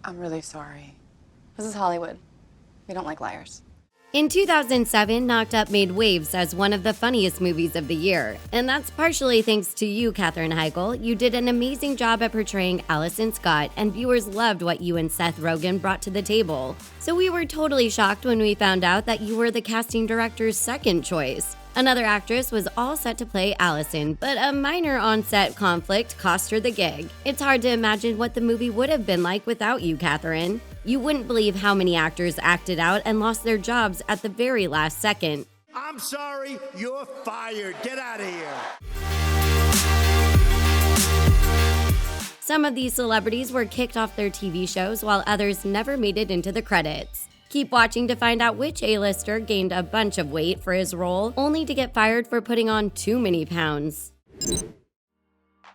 I'm really sorry. This is Hollywood. We don't like liars. In 2007, Knocked Up made waves as one of the funniest movies of the year. And that's partially thanks to you, Katherine Heigl. You did an amazing job at portraying Allison Scott, and viewers loved what you and Seth Rogen brought to the table. So we were totally shocked when we found out that you were the casting director's second choice. Another actress was all set to play Allison, but a minor on-set conflict cost her the gig. It's hard to imagine what the movie would have been like without you, Katherine. You wouldn't believe how many actors acted out and lost their jobs at the very last second. I'm sorry, you're fired. Get out of here. Some of these celebrities were kicked off their TV shows while others never made it into the credits. Keep watching to find out which A-lister gained a bunch of weight for his role, only to get fired for putting on too many pounds.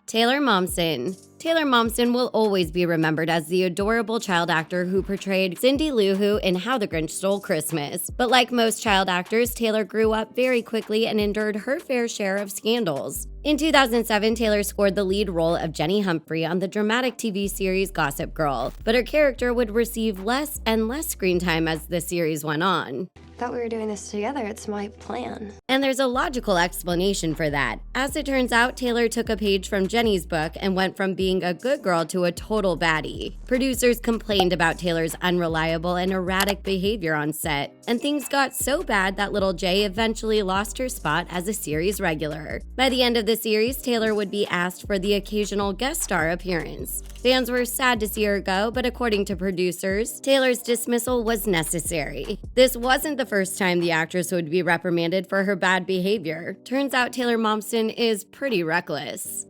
Taylor Momsen. Taylor Momsen will always be remembered as the adorable child actor who portrayed Cindy Lou Who in How the Grinch Stole Christmas. But like most child actors, Taylor grew up very quickly and endured her fair share of scandals. In 2007, Taylor scored the lead role of Jenny Humphrey on the dramatic TV series Gossip Girl, but her character would receive less and less screen time as the series went on. Thought we were doing this together. It's my plan. And there's a logical explanation for that. As it turns out, Taylor took a page from Jenny's book and went from being a good girl to a total baddie. Producers complained about Taylor's unreliable and erratic behavior on set, and things got so bad that little J eventually lost her spot as a series regular. By the end of the series, Taylor would be asked for the occasional guest star appearance. Fans were sad to see her go, but according to producers, Taylor's dismissal was necessary. This wasn't the first time the actress would be reprimanded for her bad behavior. Turns out Taylor Momsen is pretty reckless.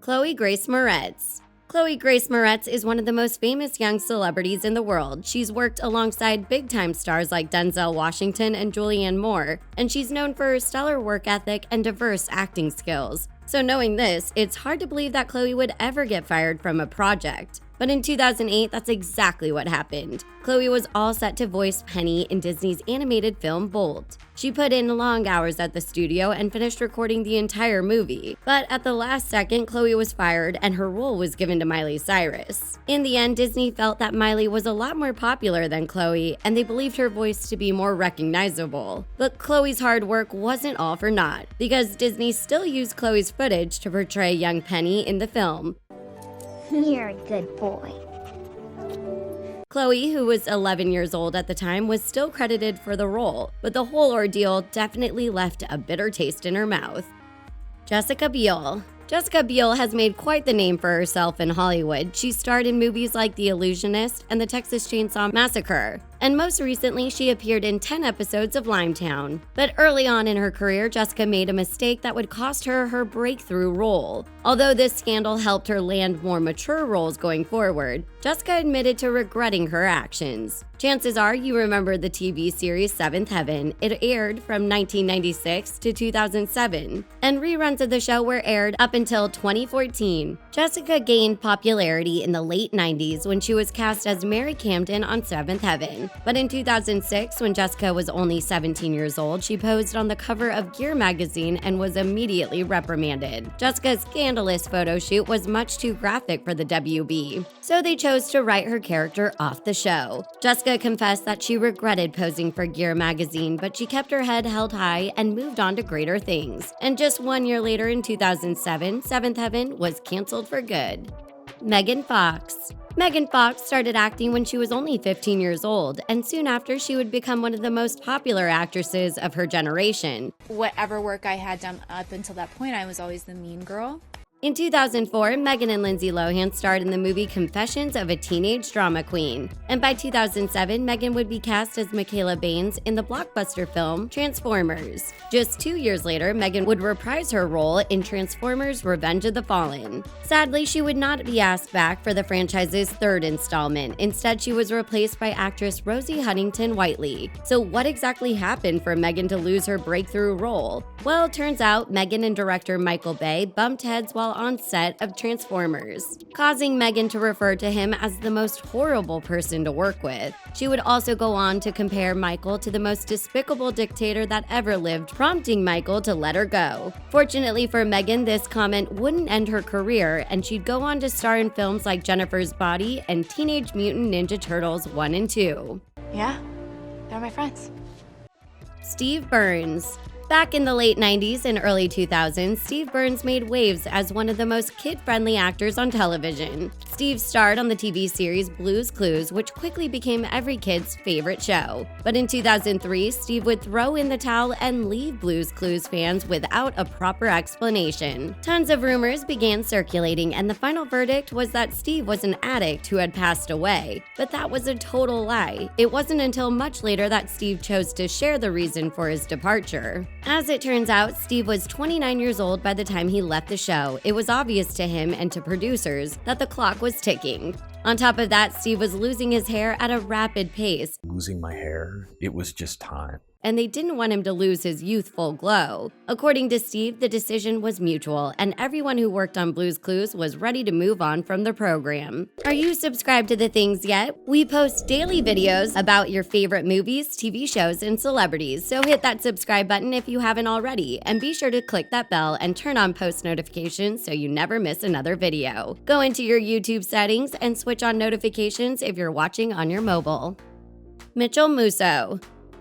Chloe Grace Moretz. Chloe Grace Moretz is one of the most famous young celebrities in the world. She's worked alongside big-time stars like Denzel Washington and Julianne Moore, and she's known for her stellar work ethic and diverse acting skills. So knowing this, it's hard to believe that Chloe would ever get fired from a project. But in 2008, that's exactly what happened. Chloe was all set to voice Penny in Disney's animated film Bolt. She put in long hours at the studio and finished recording the entire movie. But at the last second, Chloe was fired and her role was given to Miley Cyrus. In the end, Disney felt that Miley was a lot more popular than Chloe, and they believed her voice to be more recognizable. But Chloe's hard work wasn't all for naught, because Disney still used Chloe's footage to portray young Penny in the film. You're a good boy. Chloe, who was 11 years old at the time, was still credited for the role, but the whole ordeal definitely left a bitter taste in her mouth. Jessica Biel. Jessica Biel has made quite the name for herself in Hollywood. She starred in movies like The Illusionist and The Texas Chainsaw Massacre. And most recently, she appeared in 10 episodes of Limetown. But early on in her career, Jessica made a mistake that would cost her her breakthrough role. Although this scandal helped her land more mature roles going forward, Jessica admitted to regretting her actions. Chances are you remember the TV series Seventh Heaven. It aired from 1996 to 2007, and reruns of the show were aired up until 2014. Jessica gained popularity in the late 90s when she was cast as Mary Camden on Seventh Heaven. But in 2006, when Jessica was only 17 years old, she posed on the cover of Gear magazine and was immediately reprimanded. Jessica's scandalous photo shoot was much too graphic for the WB, so they chose to write her character off the show. Jessica confessed that she regretted posing for Gear magazine, but she kept her head held high and moved on to greater things. And just 1 year later, in 2007, Seventh Heaven was canceled for good. Megan Fox. Megan Fox started acting when she was only 15 years old, and soon after she would become one of the most popular actresses of her generation. Whatever work I had done up until that point, I was always the mean girl. In 2004, Megan and Lindsay Lohan starred in the movie Confessions of a Teenage Drama Queen. And by 2007, Megan would be cast as Michaela Baines in the blockbuster film Transformers. Just 2 years later, Megan would reprise her role in Transformers: Revenge of the Fallen. Sadly, she would not be asked back for the franchise's third installment. Instead, she was replaced by actress Rosie Huntington-Whiteley. So what exactly happened for Megan to lose her breakthrough role? Well, turns out Megan and director Michael Bay bumped heads while while on set of Transformers, causing Megan to refer to him as the most horrible person to work with. She would also go on to compare Michael to the most despicable dictator that ever lived, prompting Michael to let her go. Fortunately for Megan, this comment wouldn't end her career, and she'd go on to star in films like Jennifer's Body and Teenage Mutant Ninja Turtles 1 and 2. Yeah, they're my friends. Steve Byrnes. Back in the late 90s and early 2000s, Steve Byrnes made waves as one of the most kid-friendly actors on television. Steve starred on the TV series Blue's Clues, which quickly became every kid's favorite show. But in 2003, Steve would throw in the towel and leave Blue's Clues fans without a proper explanation. Tons of rumors began circulating, and the final verdict was that Steve was an addict who had passed away. But that was a total lie. It wasn't until much later that Steve chose to share the reason for his departure. As it turns out, Steve was 29 years old by the time he left the show. It was obvious to him and to producers that the clock was ticking. On top of that, Steve was losing his hair at a rapid pace. Losing my hair, it was just time. And they didn't want him to lose his youthful glow. According to Steve, the decision was mutual, and everyone who worked on Blue's Clues was ready to move on from the program. Are you subscribed to The Things yet? We post daily videos about your favorite movies, TV shows, and celebrities, so hit that subscribe button if you haven't already, and be sure to click that bell and turn on post notifications so you never miss another video. Go into your YouTube settings and switch on notifications if you're watching on your mobile. Mitchel Musso.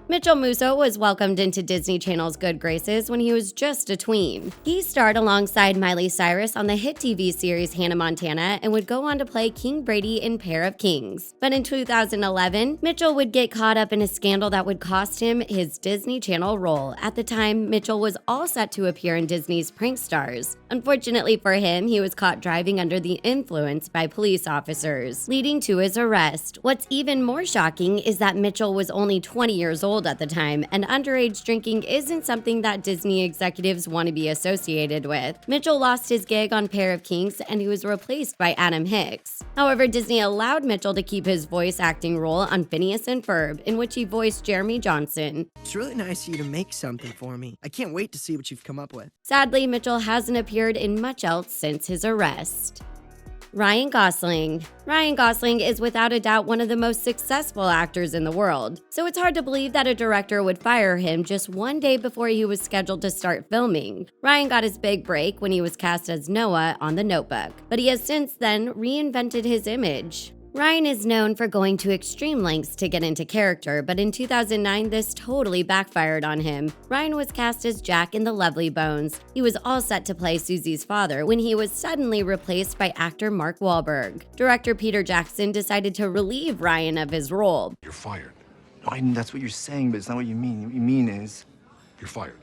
Mitchel Musso was welcomed into Disney Channel's good graces when he was just a tween. He starred alongside Miley Cyrus on the hit TV series Hannah Montana and would go on to play King Brady in Pair of Kings. But in 2011, Mitchel would get caught up in a scandal that would cost him his Disney Channel role. At the time, Mitchel was all set to appear in Disney's Prank Stars. Unfortunately for him, he was caught driving under the influence by police officers, leading to his arrest. What's even more shocking is that Mitchel was only 20 years old at the time, and underage drinking isn't something that Disney executives want to be associated with. Mitchel lost his gig on Pair of Kings, and he was replaced by Adam Hicks. However, Disney allowed Mitchel to keep his voice acting role on Phineas and Ferb, in which he voiced Jeremy Johnson. It's really nice of you to make something for me. I can't wait to see what you've come up with. Sadly, Mitchel hasn't appeared in much else since his arrest. Ryan Gosling. Ryan Gosling is without a doubt one of the most successful actors in the world, so it's hard to believe that a director would fire him just one day before he was scheduled to start filming. Ryan got his big break when he was cast as Noah on The Notebook, but he has since then reinvented his image. Ryan is known for going to extreme lengths to get into character, but in 2009, this totally backfired on him. Ryan was cast as Jack in The Lovely Bones. He was all set to play Susie's father when he was suddenly replaced by actor Mark Wahlberg. Director Peter Jackson decided to relieve Ryan of his role. You're fired. That's what you're saying, but it's not what you mean. What you mean is... You're fired.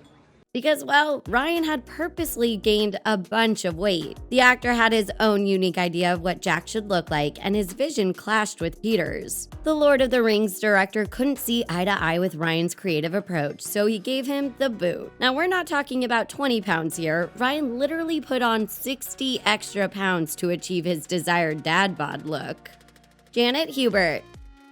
Because, well, Ryan had purposely gained a bunch of weight. The actor had his own unique idea of what Jack should look like, and his vision clashed with Peter's. The Lord of the Rings director couldn't see eye to eye with Ryan's creative approach, so he gave him the boot. Now, we're not talking about 20 pounds here. Ryan literally put on 60 extra pounds to achieve his desired dad bod look. Janet Hubert.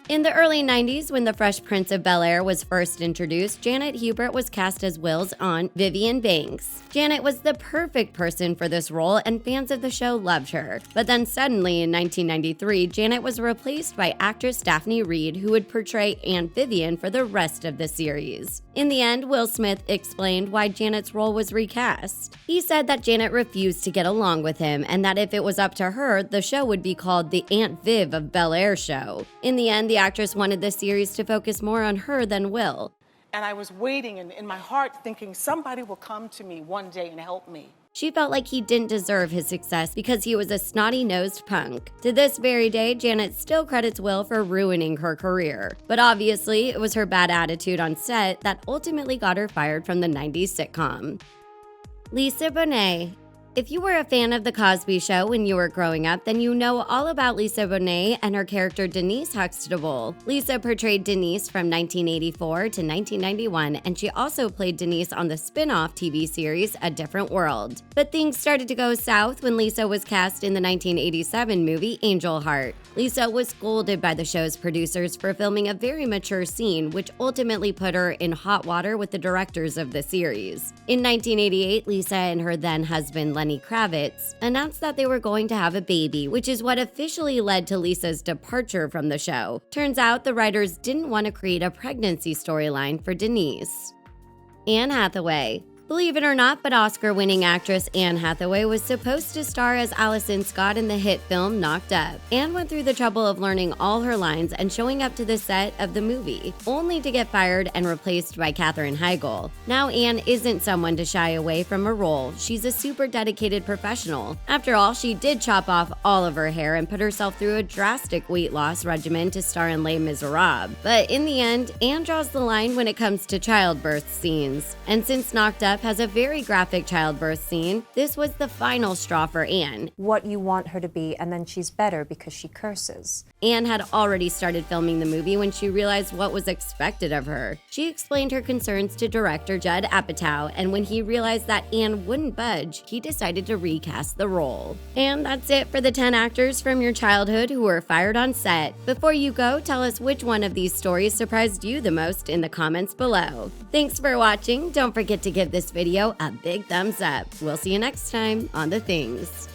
In the early 90s, when The Fresh Prince of Bel-Air was first introduced, Janet Hubert was cast as Will's aunt, Vivian Banks. Janet was the perfect person for this role, and fans of the show loved her. But then suddenly, in 1993, Janet was replaced by actress Daphne Reid, who would portray Aunt Vivian for the rest of the series. In the end, Will Smith explained why Janet's role was recast. He said that Janet refused to get along with him, and that if it was up to her, the show would be called the Aunt Viv of Bel-Air show. In the end, the actress wanted the series to focus more on her than Will. And I was waiting in my heart thinking somebody will come to me one day and help me. She felt like he didn't deserve his success because he was a snotty-nosed punk. To this very day, Janet still credits Will for ruining her career. But obviously, it was her bad attitude on set that ultimately got her fired from the 90s sitcom. Lisa Bonet. If you were a fan of The Cosby Show when you were growing up, then you know all about Lisa Bonet and her character Denise Huxtable. Lisa portrayed Denise from 1984 to 1991, and she also played Denise on the spin-off TV series A Different World. But things started to go south when Lisa was cast in the 1987 movie Angel Heart. Lisa was scolded by the show's producers for filming a very mature scene, which ultimately put her in hot water with the directors of the series. In 1988, Lisa and her then-husband Lenny Kravitz, announced that they were going to have a baby, which is what officially led to Lisa's departure from the show. Turns out the writers didn't want to create a pregnancy storyline for Denise. Anne Hathaway. Believe it or not, but Oscar-winning actress Anne Hathaway was supposed to star as Allison Scott in the hit film Knocked Up. Anne went through the trouble of learning all her lines and showing up to the set of the movie, only to get fired and replaced by Katherine Heigl. Now Anne isn't someone to shy away from a role. She's a super dedicated professional. After all, she did chop off all of her hair and put herself through a drastic weight loss regimen to star in Les Miserables. But in the end, Anne draws the line when it comes to childbirth scenes. And since Knocked Up has a very graphic childbirth scene, this was the final straw for Anne. What you want her to be, and then she's better because she curses. Anne had already started filming the movie when she realized what was expected of her. She explained her concerns to director Judd Apatow, and when he realized that Anne wouldn't budge, he decided to recast the role. And that's it for the 10 actors from your childhood who were fired on set. Before you go, tell us which one of these stories surprised you the most in the comments below. Thanks for watching. Don't forget to give this video a big thumbs up. We'll see you next time on The Things.